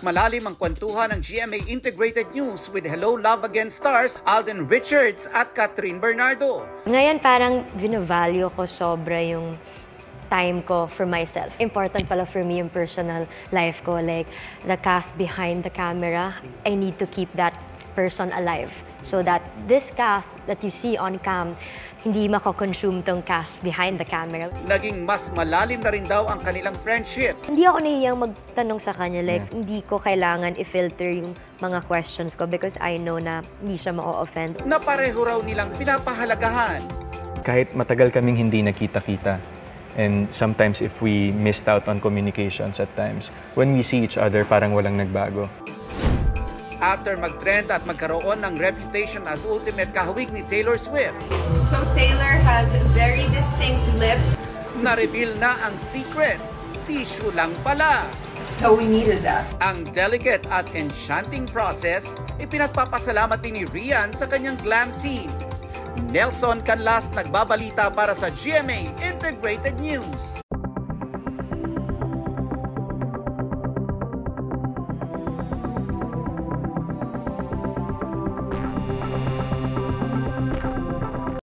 malalim ang kwentuhan ng GMA Integrated News with Hello Love Again stars Alden Richards at Catherine Bernardo. Ngayon parang vina-value ko sobra yung time ko for myself. Important pala for me yung personal life ko. Like, the Kath behind the camera, I need to keep that person alive. So that this Kath that you see on cam, hindi mako-consume tong Kath behind the camera. Naging mas malalim na rin daw ang kanilang friendship. Hindi ako nahihiyang magtanong sa kanya. Like, hindi ko kailangan i-filter yung mga questions ko because I know na hindi siya ma-offend. Na pareho raw nilang pinapahalagahan. Kahit matagal kaming hindi nakita-kita, and sometimes if we missed out on communications at times, when we see each other, parang walang nagbago. After mag-trend at magkaroon ng reputation as ultimate kahawig ni Taylor Swift, So Taylor has very distinct lips. na-reveal na ang secret. Tissue lang pala. So we needed that. Ang delicate at enchanting process, ipinagpapasalamat din ni Rian sa kanyang glam team. Nelson Canlas nagbabalita para sa GMA Integrated News.